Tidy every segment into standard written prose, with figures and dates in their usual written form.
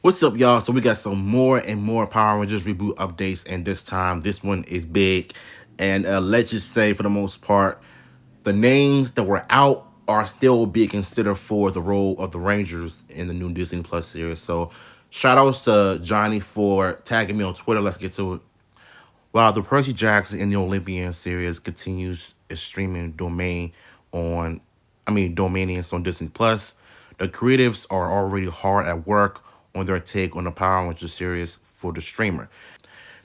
What's up, y'all? So we got some more and more Power Rangers reboot updates, and this time, this one is big. And let's just say, for the most part, the names that were out are still being considered for the role of the Rangers in the new Disney Plus series. So shout outs to Johnny for tagging me on Twitter. Let's get to it. While the Percy Jackson and the Olympian series continues its streaming Domanions on Disney Plus, the creatives are already hard at work on their take on the Power Rangers series for the streamer.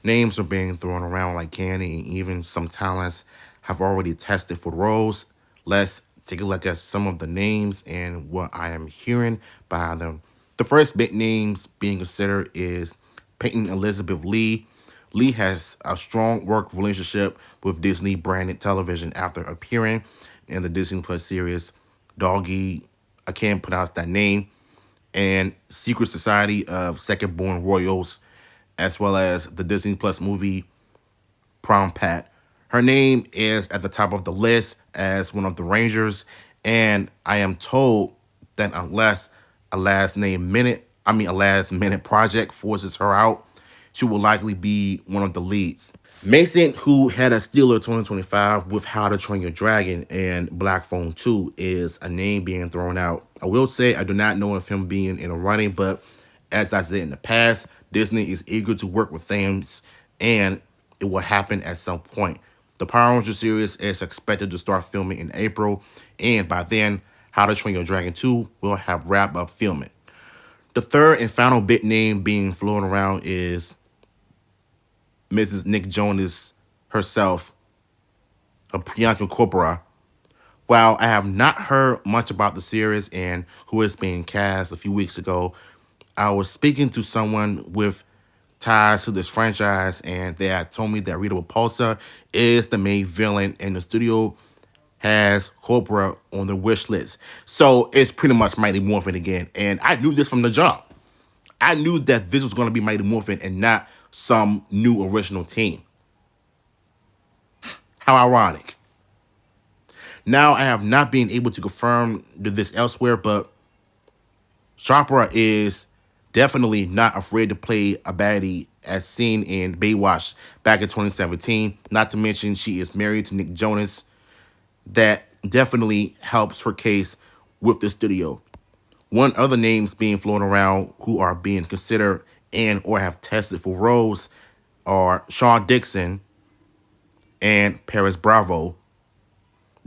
Names are being thrown around like candy, and even some talents have already tested for roles. Let's take a look at some of the names and what I am hearing by them. The first big names being considered is Peyton Elizabeth Lee. Lee has a strong work relationship with Disney branded television after appearing in the Disney Plus series Doggy, I can't pronounce that name, and Secret Society of Second Born Royals, as well as the Disney Plus movie Prom Pat. Her name is at the top of the list as one of the Rangers, and I am told that unless a last minute project forces her out, she will likely be one of the leads. Mason, who had a Steeler 2025 with How to Train Your Dragon and Black Phone 2, is a name being thrown out. I will say I do not know of him being in a running, but as I said in the past, Disney is eager to work with things, and it will happen at some point. The Power Rangers series is expected to start filming in April, and by then, How to Train Your Dragon 2 will have wrapped up filming. The third and final big name being flown around is Mrs. Nick Jonas herself, Priyanka Chopra. While I have not heard much about the series and who is being cast a few weeks ago, I was speaking to someone with ties to this franchise, and they had told me that Rita Repulsa is the main villain, and the studio has Chopra on the wish list. So it's pretty much Mighty Morphin again, and I knew this from the jump. I knew that this was going to be Mighty Morphin and not some new original team. How ironic. Now, I have not been able to confirm this elsewhere, but Chopra is definitely not afraid to play a baddie as seen in Baywatch back in 2017. Not to mention she is married to Nick Jonas. That definitely helps her case with the studio. One other names being flown around who are being considered and or have tested for roles are Sean Dixon and Paris Bravo,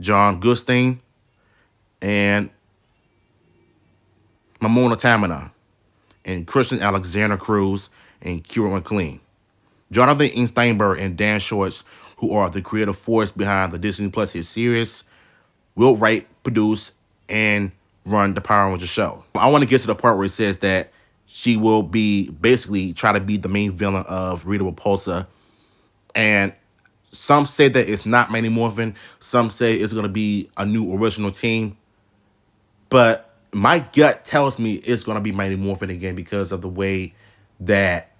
John Gustin, and Mamona Tamina, and Christian Alexander Cruz and Kira McLean. Jonathan E. Steinberg and Dan Schwartz, who are the creative force behind the Disney Plus hit series, will write, produce, and run the Power Rangers show. I want to get to the part where it says that she will be basically try to be the main villain of Rita Repulsa. And some say that it's not Mighty Morphin. Some say it's going to be a new original team. But my gut tells me it's going to be Mighty Morphin again because of the way that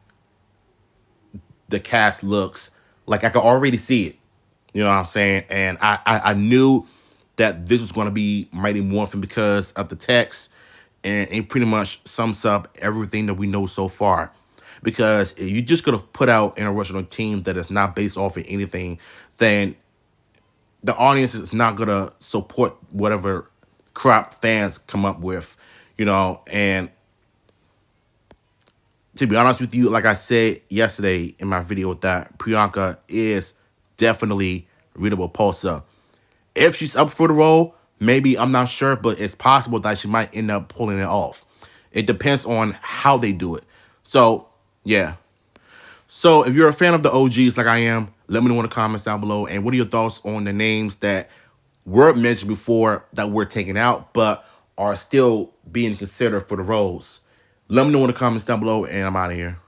the cast looks. Like, I can already see it. You know what I'm saying? And I knew that this was going to be Mighty Morphin because of the text, and it pretty much sums up everything that we know so far. Because if you're just going to put out an original team that is not based off of anything, then the audience is not going to support whatever crap fans come up with, and to be honest with you, like I said yesterday in my video, that Priyanka is definitely Rita Repulsa. If she's up for the role, maybe, I'm not sure, but it's possible that she might end up pulling it off. It depends on how they do it. So, yeah. So, if you're a fan of the OGs like I am, let me know in the comments down below. And what are your thoughts on the names that were mentioned before that were taken out, but are still being considered for the roles? Let me know in the comments down below, and I'm out of here.